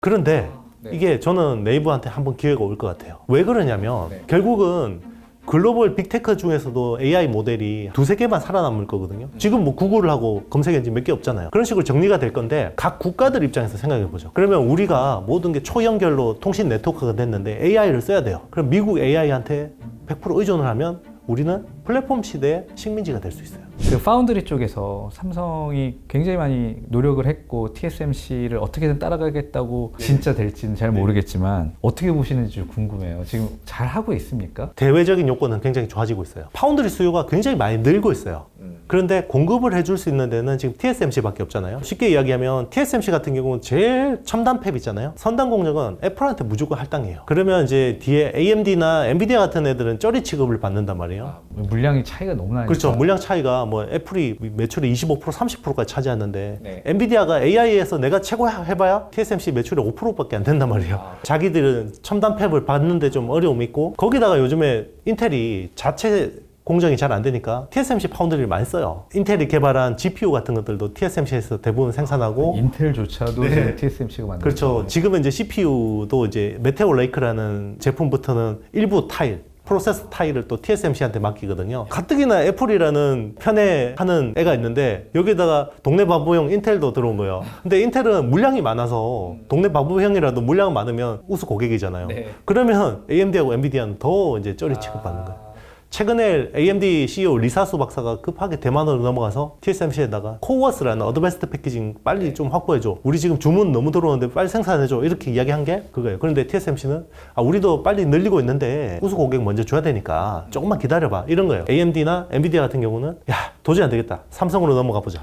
그런데 네. 이게 저는 네이버한테 한번 기회가 올 것 같아요. 왜 그러냐면 결국은 글로벌 빅테크 중에서도 AI 모델이 두세 개만 살아남을 거거든요. 지금 뭐 구글을 하고 검색 엔진 몇 개 없잖아요. 그런 식으로 정리가 될 건데 각 국가들 입장에서 생각해 보죠. 그러면 우리가 모든 게 초연결로 통신 네트워크가 됐는데 AI를 써야 돼요. 그럼 미국 AI한테 100% 의존을 하면 우리는 플랫폼 시대의 식민지가 될 수 있어요. 그 파운드리 쪽에서 삼성이 굉장히 많이 노력을 했고 TSMC를 어떻게든 따라가겠다고 진짜 될지는 잘 모르겠지만 어떻게 보시는지 좀 궁금해요. 지금 잘 하고 있습니까? 대외적인 요건은 굉장히 좋아지고 있어요. 파운드리 수요가 굉장히 많이 늘고 있어요. 그런데 공급을 해줄 수 있는 데는 지금 TSMC밖에 없잖아요. 쉽게 이야기하면 TSMC 같은 경우는 제일 첨단 팹 있잖아요. 선단 공정은 애플한테 무조건 할당이에요. 그러면 이제 뒤에 AMD나 엔비디아 같은 애들은 쩌리 취급을 받는단 말이에요. 물량이 차이가 너무 나니까. 그렇죠. 물량 차이가 뭐 애플이 매출의 25% 30%까지 차지하는데 네. 엔비디아가 AI에서 내가 최고 해봐야 TSMC 매출의 5%밖에 안 된단 말이에요. 자기들은 첨단 팹을 받는데 좀 어려움이 있고 거기다가 요즘에 인텔이 자체 공정이 잘 안 되니까 TSMC 파운드리를 많이 써요. 인텔이 개발한 GPU 같은 것들도 TSMC에서 대부분 생산하고 인텔조차도 지금 TSMC가 만들고 그렇죠. 지금은 이제 CPU도 이제 메테오 레이크라는 제품부터는 일부 타일 프로세스 타일을 또 TSMC한테 맡기거든요. 가뜩이나 애플이라는 편에 하는 애가 있는데 여기다가 동네 바보형 인텔도 들어온 거예요. 근데 인텔은 물량이 많아서 동네 바보형이라도 물량 많으면 우수 고객이잖아요. 그러면 AMD하고 엔비디아는 더 이제 쩌리 취급받는 거예요. 최근에 AMD CEO 리사수 박사가 급하게 대만으로 넘어가서 TSMC에다가 코어스라는 어드밴스드 패키징 빨리 좀 확보해줘. 우리 지금 주문 너무 들어오는데 빨리 생산해줘. 이렇게 이야기한 게 그거예요. 그런데 TSMC는 우리도 빨리 늘리고 있는데 우수 고객 먼저 줘야 되니까 조금만 기다려봐. 이런 거예요. AMD나 엔비디아 같은 경우는 야 도저히 안 되겠다. 삼성으로 넘어가 보자.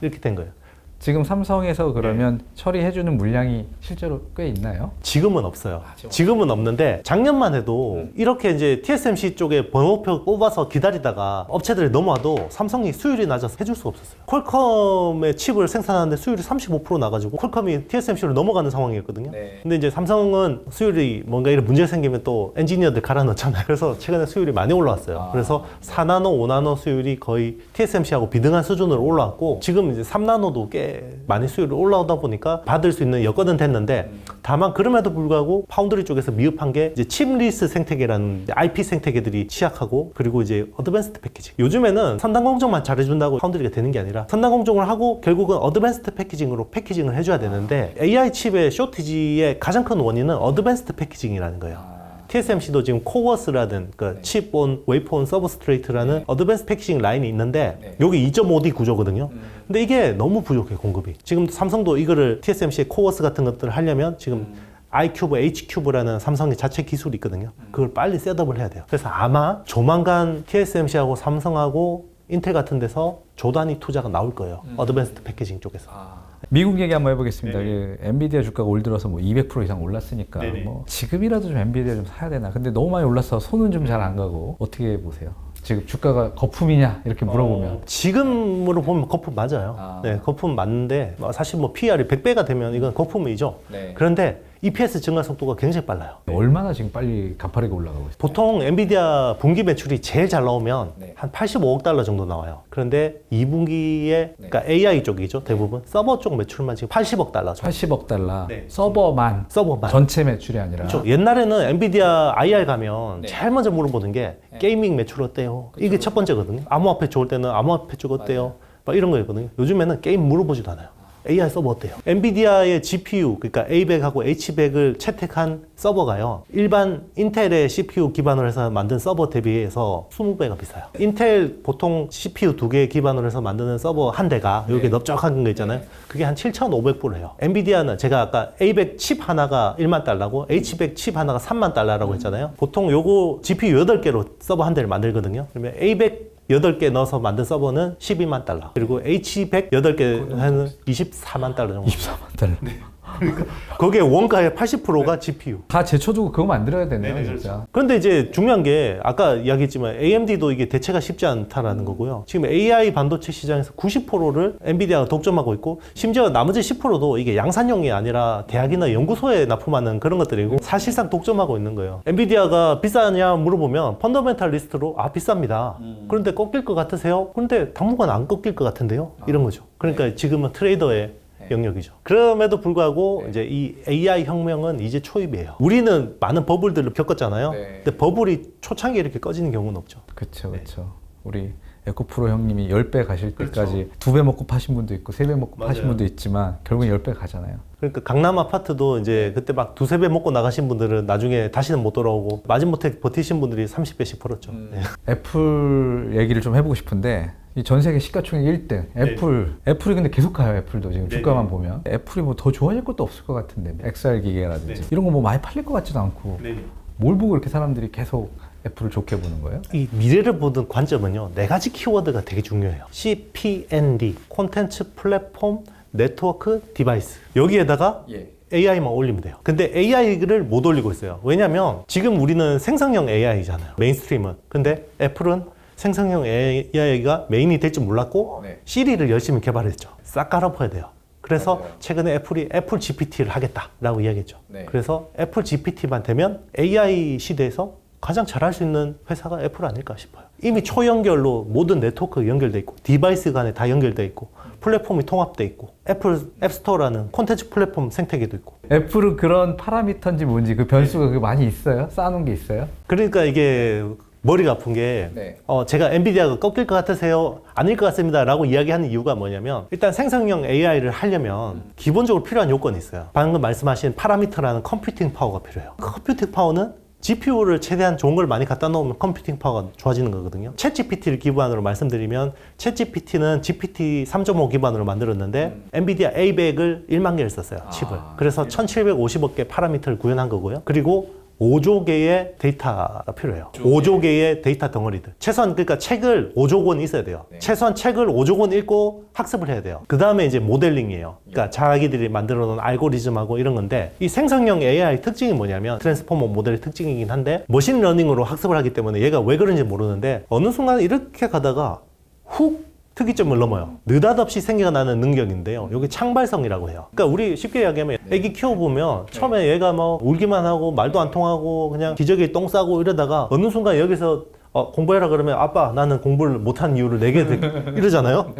이렇게 된 거예요. 지금 삼성에서 그러면 처리해주는 물량이 실제로 꽤 있나요? 지금은 없어요. 지금은 없는데 작년만 해도 이렇게 이제 TSMC 쪽에 번호표 뽑아서 기다리다가 업체들이 넘어와도 삼성이 수율이 낮아서 해줄 수가 없었어요. 퀄컴의 칩을 생산하는데 수율이 35% 나가지고 퀄컴이 TSMC로 넘어가는 상황이었거든요. 근데 이제 삼성은 수율이 뭔가 이런 문제가 생기면 또 엔지니어들 갈아 넣잖아요. 그래서 최근에 수율이 많이 올라왔어요. 그래서 4나노, 5나노 수율이 거의 TSMC하고 비등한 수준으로 올라왔고 지금 이제 3나노도 꽤 많이 수율이 올라오다 보니까 받을 수 있는 여건은 됐는데 다만 그럼에도 불구하고 파운드리 쪽에서 미흡한 게 이제 칩리스 생태계라는 IP 생태계들이 취약하고 그리고 이제 어드밴스드 패키징. 요즘에는 선단 공정만 잘해준다고 파운드리가 되는 게 아니라 선단 공정을 하고 결국은 어드밴스드 패키징으로 패키징을 해줘야 되는데 AI 칩의 쇼티지의 가장 큰 원인은 어드밴스드 패키징이라는 거예요. TSMC도 지금 코어스라는 그 칩온, 웨이퍼온, 서브스트레이트라는 어드밴스 패키징 라인이 있는데 여기 2.5D 구조거든요. 근데 이게 너무 부족해 공급이. 지금 삼성도 이거를 TSMC의 코어스 같은 것들을 하려면 지금 iCube, Hcube라는 삼성의 자체 기술이 있거든요. 그걸 빨리 셋업을 해야 돼요. 그래서 아마 조만간 TSMC하고 삼성하고 인텔 같은 데서 조 단위 투자가 나올 거예요. 어드밴스드 패키징 쪽에서. 미국 얘기 한번 해보겠습니다. 엔비디아 주가가 올 들어서 뭐 200% 이상 올랐으니까 뭐 지금이라도 좀 엔비디아 좀 사야 되나. 근데 너무 많이 올라서 손은 좀 잘 안 가고 어떻게 보세요? 지금 주가가 거품이냐 이렇게 물어보면 지금으로 보면 거품 맞아요. 네, 거품 맞는데 사실 뭐 PR이 100배가 되면 이건 거품이죠. 그런데 EPS 증가 속도가 굉장히 빨라요. 얼마나 지금 빨리 가파르게 올라가고 있어요? 보통 엔비디아 분기 매출이 제일 잘 나오면 한 85억 달러 정도 나와요. 그런데 2분기에 그러니까 AI 쪽이죠 대부분 서버 쪽 매출만 지금 80억 달러 정도. 80억 달러 서버만 전체 매출이 아니라. 그렇죠. 옛날에는 엔비디아 IR 가면 제일 먼저 물어보는 게 게이밍 매출 어때요? 이게 첫 번째거든요. 암호화폐 좋을 때는 암호화폐 쪽 어때요? 막 이런 거였거든요. 요즘에는 게임 물어보지도 않아요. AI 서버 어때요? 엔비디아의 GPU, 그러니까 A100하고 H100을 채택한 서버가요. 일반 인텔의 CPU 기반으로 해서 만든 서버 대비해서 20배가 비싸요. 인텔 보통 CPU 2개 기반으로 해서 만드는 서버 한 대가 이렇게 넓적한 거 있잖아요. 그게 한 7,500불 해요. 엔비디아는 제가 아까 A100 칩 하나가 1만 달러고 H100 칩 하나가 3만 달러라고 했잖아요. 보통 요거 GPU 8개로 서버 한 대를 만들거든요. 그러면 A100 8개 넣어서 만든 서버는 12만 달러. 그리고 H100 8개 하는 24만 달러 정도. 24만 달러. 그러니까 거기에 원가의 80%가 GPU. 다 제쳐두고 그거 만들어야 되네요, 진짜. 그런데 이제 중요한 게 아까 이야기했지만 AMD도 이게 대체가 쉽지 않다라는 거고요. 지금 AI 반도체 시장에서 90%를 엔비디아가 독점하고 있고 심지어 나머지 10%도 이게 양산용이 아니라 대학이나 연구소에 납품하는 그런 것들이고 사실상 독점하고 있는 거예요. 엔비디아가 비싸냐 물어보면 펀더멘탈 리스트로 비쌉니다. 그런데 꺾일 것 같으세요? 그런데 당분간 안 꺾일 것 같은데요? 이런 거죠. 그러니까 지금은 트레이더의 영역이죠. 그럼에도 불구하고 이제 이 AI 혁명은 이제 초입이에요. 우리는 많은 버블들을 겪었잖아요. 근데 버블이 초창기에 이렇게 꺼지는 경우는 없죠. 그렇죠. 우리 에코프로 형님이 10배 가실 때까지 2배 먹고 파신 분도 있고 3배 먹고 파신 분도 있지만 결국은 10배 가잖아요. 그러니까 강남 아파트도 이제 그때 막 2-3배 먹고 나가신 분들은 나중에 다시는 못 돌아오고 마지못해 버티신 분들이 30배씩 벌었죠. 애플 얘기를 좀 해보고 싶은데 이 전 세계 시가총액 1등 애플이 근데 계속 가요. 애플도 지금 주가만 보면 애플이 뭐 더 좋아질 것도 없을 것 같은데 XR 기계라든지 이런 거 뭐 많이 팔릴 것 같지도 않고 뭘 보고 이렇게 사람들이 계속 애플을 좋게 보는 거예요? 이 미래를 보는 관점은요, 4가지 키워드가 되게 중요해요. CPND, 콘텐츠 플랫폼 네트워크 디바이스. 여기에다가 AI만 올리면 돼요. 근데 AI를 못 올리고 있어요. 왜냐면 지금 우리는 생성형 AI잖아요. 메인스트림은. 근데 애플은 생성형 AI가 메인이 될 줄 몰랐고 시리를 열심히 개발했죠. 싹 갈아엎어야 돼요. 그래서 최근에 애플이 애플 GPT를 하겠다라고 이야기했죠. 그래서 애플 GPT만 되면 AI 시대에서 가장 잘할 수 있는 회사가 애플 아닐까 싶어요. 이미 초연결로 모든 네트워크가 연결돼 있고 디바이스 간에 다 연결돼 있고 플랫폼이 통합돼 있고 애플 앱스토어라는 콘텐츠 플랫폼 생태계도 있고. 애플은 그런 파라미터인지 뭔지 그 변수가 많이 있어요? 쌓아놓은 게 있어요? 그러니까 이게 머리가 아픈 게 제가 엔비디아가 꺾일 것 같으세요? 아닐 것 같습니다 라고 이야기하는 이유가 뭐냐면 일단 생성형 AI를 하려면 기본적으로 필요한 요건이 있어요. 방금 말씀하신 파라미터라는 컴퓨팅 파워가 필요해요. 컴퓨팅 파워는 GPU를 최대한 좋은 걸 많이 갖다 놓으면 컴퓨팅 파워가 좋아지는 거거든요. 챗GPT를 기반으로 말씀드리면 챗GPT는 GPT 3.5 기반으로 만들었는데 엔비디아 A100을 1만 개를 썼어요. 칩을. 그래서 1750억 개 파라미터를 구현한 거고요. 그리고 5조 개의 데이터가 필요해요. 5조 개의 데이터 덩어리들. 최소한 그러니까 책을 5조 권 있어야 돼요. 최소한 책을 5조 권 읽고 학습을 해야 돼요. 그 다음에 이제 모델링이에요. 그러니까 자기들이 만들어 놓은 알고리즘하고 이런 건데 이 생성형 AI 특징이 뭐냐면 트랜스포머 모델의 특징이긴 한데 머신러닝으로 학습을 하기 때문에 얘가 왜 그런지 모르는데 어느 순간 이렇게 가다가 훅 특이점을 넘어요. 느닷없이 생겨나는 능력인데요. 여기 창발성이라고 해요. 그러니까 우리 쉽게 이야기하면 애기 키워보면 처음에 얘가 뭐 울기만 하고 말도 안 통하고 그냥 기저귀에 똥 싸고 이러다가 어느 순간 여기서 공부해라 그러면 아빠 나는 공부를 못한 이유를 내게 이러잖아요.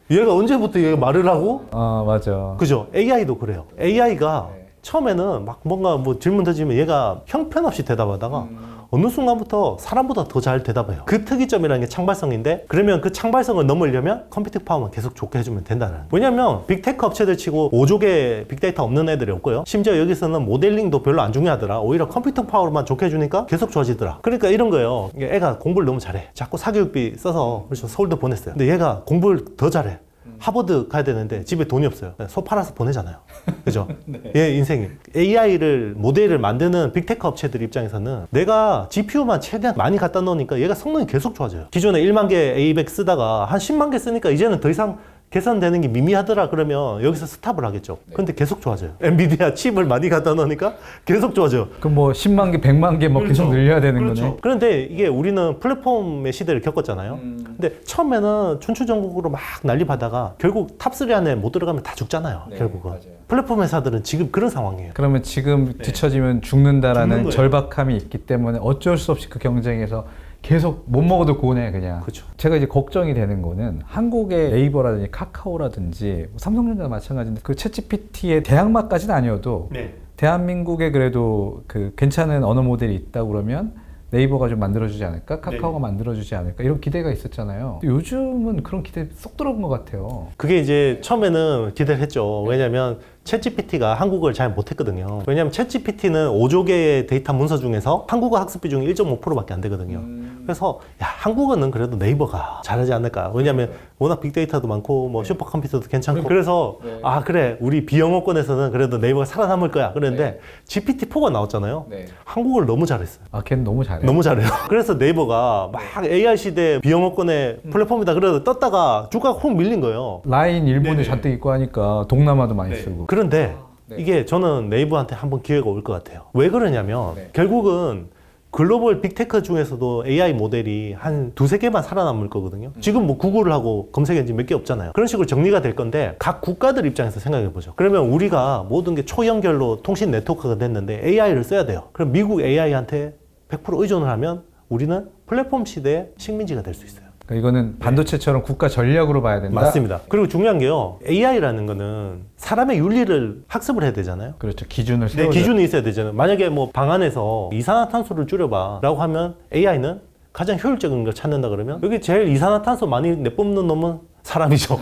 얘가 언제부터 얘가 말을 하고? 맞아. 그죠? AI도 그래요. AI가 처음에는 막 뭔가 뭐 질문 던지면 얘가 형편없이 대답하다가 어느 순간부터 사람보다 더 잘 대답해요. 그 특이점이라는 게 창발성인데 그러면 그 창발성을 넘으려면 컴퓨팅 파워만 계속 좋게 해주면 된다는 거예요. 왜냐면 빅테크 업체들 치고 5조 개 빅데이터 없는 애들이 없고요. 심지어 여기서는 모델링도 별로 안 중요하더라. 오히려 컴퓨팅 파워로만 좋게 해주니까 계속 좋아지더라. 그러니까 이런 거예요. 애가 공부를 너무 잘해. 자꾸 사교육비 써서 그래서 서울대 보냈어요. 근데 얘가 공부를 더 잘해. 하버드 가야 되는데 집에 돈이 없어요. 소 팔아서 보내잖아요. 그죠? 얘 인생이. AI를, 모델을 만드는 빅테크 업체들 입장에서는 내가 GPU만 최대한 많이 갖다 놓으니까 얘가 성능이 계속 좋아져요. 기존에 1만 개 A100 쓰다가 한 10만 개 쓰니까 이제는 더 이상 개선되는 게 미미하더라 그러면 여기서 스탑을 하겠죠. 근데 계속 좋아져요. 엔비디아 칩을 많이 갖다 놓으니까 계속 좋아져요. 그럼 뭐 10만 개, 100만 개 뭐 계속 늘려야 되는 거네. 그런데 이게 우리는 플랫폼의 시대를 겪었잖아요. 근데 처음에는 춘추전국으로 막 난립하다가 결국 탑3 안에 못 들어가면 다 죽잖아요. 결국은. 맞아요. 플랫폼 회사들은 지금 그런 상황이에요. 그러면 지금 뒤처지면 죽는다라는 절박함이 있기 때문에 어쩔 수 없이 그 경쟁에서 계속 못 먹어도 고네 그냥. 그렇죠. 제가 이제 걱정이 되는 거는 한국의 네이버라든지 카카오라든지 삼성전자 마찬가지인데 그 챗GPT의 대항마까지는 아니어도 대한민국에 그래도 그 괜찮은 언어 모델이 있다 그러면 네이버가 좀 만들어주지 않을까? 카카오가 만들어주지 않을까? 이런 기대가 있었잖아요. 요즘은 그런 기대 쏙 들어간 것 같아요. 그게 이제 처음에는 기대를 했죠. 왜냐면 챗GPT가 한국어를 잘 못했거든요. 왜냐면 챗GPT는 5조 개의 데이터 문서 중에서 한국어 학습 비중이 1.5%밖에 안 되거든요. 그래서 야, 한국어는 그래도 네이버가 잘하지 않을까. 왜냐면 워낙 빅데이터도 많고 뭐 슈퍼컴퓨터도 괜찮고 그래서 아 그래 우리 비영어권에서는 그래도 네이버가 살아남을 거야. 그랬는데 GPT-4가 나왔잖아요. 한국어를 너무 잘했어요. 걔는 너무 잘해요. 너무 잘해요. 그래서 네이버가 막 AI 시대 비영어권의 플랫폼이다 그래도 떴다가 주가가 훅 밀린 거예요. 라인 일본에 잔뜩 있고 하니까 동남아도 많이 쓰고. 그런데 이게 저는 네이버한테 한번 기회가 올 것 같아요. 왜 그러냐면 결국은 글로벌 빅테크 중에서도 AI 모델이 한 2-3개만 살아남을 거거든요. 지금 뭐 구글을 하고 검색 엔진 몇 개 없잖아요. 그런 식으로 정리가 될 건데 각 국가들 입장에서 생각해 보죠. 그러면 우리가 모든 게 초연결로 통신 네트워크가 됐는데 AI를 써야 돼요. 그럼 미국 AI한테 100% 의존을 하면 우리는 플랫폼 시대의 식민지가 될 수 있어요. 그러니까 이거는 반도체처럼 국가 전략으로 봐야 된다. 맞습니다. 그리고 중요한 게요. AI라는 거는 사람의 윤리를 학습을 해야 되잖아요. 그렇죠. 기준을 네, 세워야 기준이 있어야 되잖아요. 만약에 뭐 방 안에서 이산화탄소를 줄여봐라고 하면 AI는 가장 효율적인 걸 찾는다 그러면 여기 제일 이산화탄소 많이 내뿜는 놈은 사람이죠.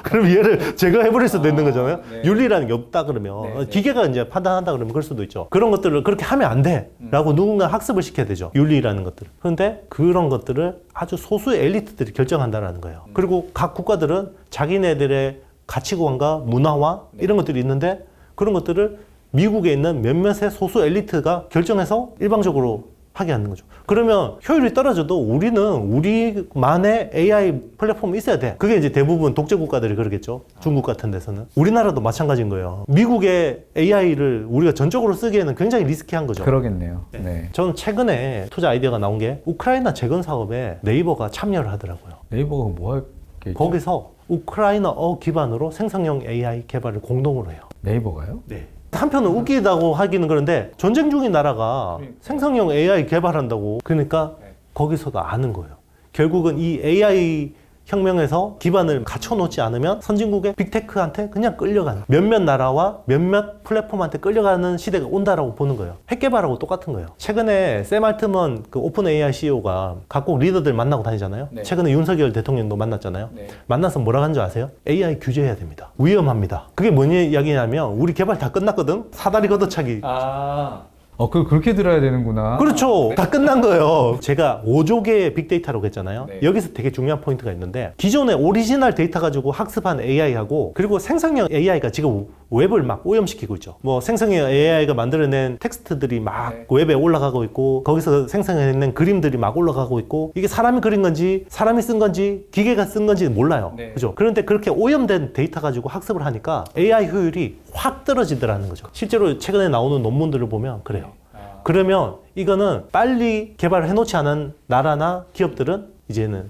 그럼 얘를 제거해버릴 수도 있는 거잖아요. 네. 윤리라는 게 없다 그러면 네, 네. 기계가 이제 판단한다 그러면 그럴 수도 있죠. 그런 것들을 그렇게 하면 안 돼라고 누군가 학습을 시켜야 되죠. 윤리라는 것들을. 그런데 그런 것들을 아주 소수의 엘리트들이 결정한다라는 거예요. 그리고 각 국가들은 자기네들의 가치관과 문화와 이런 것들이 있는데 그런 것들을 미국에 있는 몇몇의 소수 엘리트가 결정해서 일방적으로 하게 하는 거죠. 그러면 효율이 떨어져도 우리는 우리만의 AI 플랫폼이 있어야 돼. 그게 이제 대부분 독재 국가들이 그러겠죠. 중국 같은 데서는. 우리나라도 마찬가지인 거예요. 미국의 AI를 우리가 전적으로 쓰기에는 굉장히 리스키한 거죠. 그러겠네요. 네. 저는 최근에 투자 아이디어가 나온 게 우크라이나 재건 사업에 네이버가 참여를 하더라고요. 네이버가 뭐 할 게 있죠? 거기서 우크라이나어 기반으로 생성형 AI 개발을 공동으로 해요. 네이버가요? 네. 한편은 웃기다고 하기는 그런데 전쟁 중인 나라가 생성형 AI 개발한다고 그러니까 거기서도 아는 거예요. 결국은 이 AI 혁명에서 기반을 갖춰놓지 않으면 선진국의 빅테크한테 그냥 끌려가는 몇몇 나라와 몇몇 플랫폼한테 끌려가는 시대가 온다라고 보는 거예요. 핵 개발하고 똑같은 거예요. 최근에 샘 알트먼 그 오픈 AI CEO가 각국 리더들 만나고 다니잖아요. 네. 최근에 윤석열 대통령도 만났잖아요. 네. 만나서 뭐라고 하는 줄 아세요? AI 규제해야 됩니다. 위험합니다. 그게 뭐냐 이야기냐면 우리 개발 다 끝났거든? 사다리 걷어차기. 그렇게 들어야 되는구나. 그렇죠. 다 끝난 거예요. 제가 5조 개의 빅데이터라고 했잖아요. 네. 여기서 되게 중요한 포인트가 있는데 기존의 오리지널 데이터 가지고 학습한 AI하고 그리고 생성형 AI가 지금 웹을 막 오염시키고 있죠. 뭐 생성형 AI가 만들어낸 텍스트들이 막 웹에 올라가고 있고 거기서 생성해낸 그림들이 막 올라가고 있고 이게 사람이 그린 건지 사람이 쓴 건지 기계가 쓴 건지 몰라요. 네. 그죠? 그런데 그렇게 오염된 데이터 가지고 학습을 하니까 AI 효율이 확 떨어지더라는 거죠. 실제로 최근에 나오는 논문들을 보면 그래요. 그러면 이거는 빨리 개발을 해놓지 않은 나라나 기업들은 이제는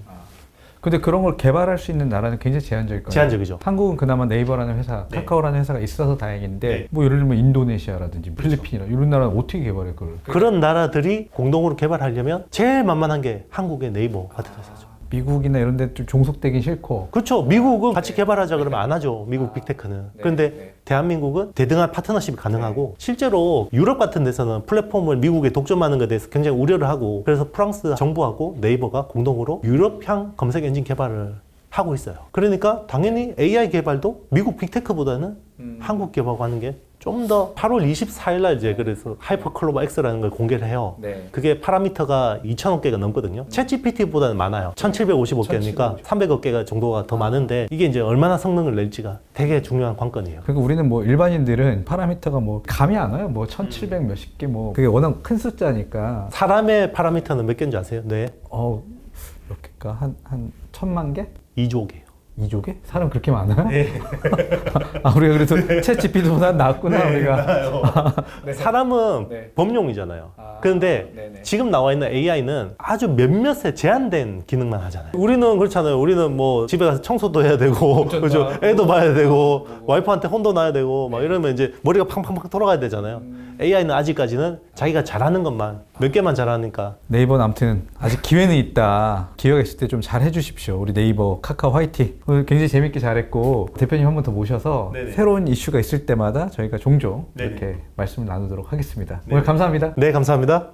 근데 그런 걸 개발할 수 있는 나라는 굉장히 제한적일 거예요. 제한적이죠. 한국은 그나마 네이버라는 회사, 네. 카카오라는 회사가 있어서 다행인데 네. 뭐 예를 들면 인도네시아라든지 필리핀이나 이런 나라는 어떻게 개발해 그걸? 그런 나라들이 공동으로 개발하려면 제일 만만한 게 한국의 네이버 같은 회사죠. 미국이나 이런 데 좀 종속되긴 싫고. 그렇죠. 미국은 같이 개발하자 그러면 안 하죠. 미국 빅테크는. 그런데 대한민국은 대등한 파트너십이 가능하고 실제로 유럽 같은 데서는 플랫폼을 미국에 독점하는 것에 대해서 굉장히 우려를 하고 그래서 프랑스 정부하고 네이버가 공동으로 유럽향 검색 엔진 개발을 하고 있어요. 그러니까 당연히 AI 개발도 미국 빅테크보다는 한국 개발하고 하는 게 좀 더 8월 24일 날 이제 그래서 하이퍼클로버 X라는 걸 공개를 해요. 네. 그게 파라미터가 2,000억 개가 넘거든요. 챗 GPT보다는 많아요. 1,755개니까 300억 개가 정도가 더 많은데 이게 이제 얼마나 성능을 낼지가 되게 중요한 관건이에요. 그러니까 우리는 뭐 일반인들은 파라미터가 뭐 감이 안 와요. 뭐 1700 몇십 개 뭐 그게 워낙 큰 숫자니까. 사람의 파라미터는 몇 개인지 아세요? 네. 몇 개일까? 한 1000만 개? 2조 개요. 2조 개? 사람 그렇게 많아요? 네. 우리가 그래도 챗 GPT보다 낫구나 우리가. 사람은 네. 범용이잖아요. 아, 그런데 네네. 지금 나와 있는 AI는 아주 몇몇의 제한된 기능만 하잖아요. 우리는 그렇잖아요. 우리는 뭐 집에 가서 청소도 해야 되고, 그죠? 애도 봐야 되고, 와이프한테 혼도 나야 되고, 막 이러면 이제 머리가 팡팡팡 돌아가야 되잖아요. AI는 아직까지는 자기가 잘하는 것만 몇 개만 잘하니까. 네이버는 아무튼 아직 기회는 있다. 기회가 있을 때 좀 잘 해주십시오. 우리 네이버, 카카오 화이팅. 오늘 굉장히 재밌게 잘했고 대표님 한 번 더 모셔서 네네. 새로운 이슈가 있을 때마다 저희가 종종 네네. 이렇게 말씀을 나누도록 하겠습니다. 네네. 오늘 감사합니다. 네, 감사합니다.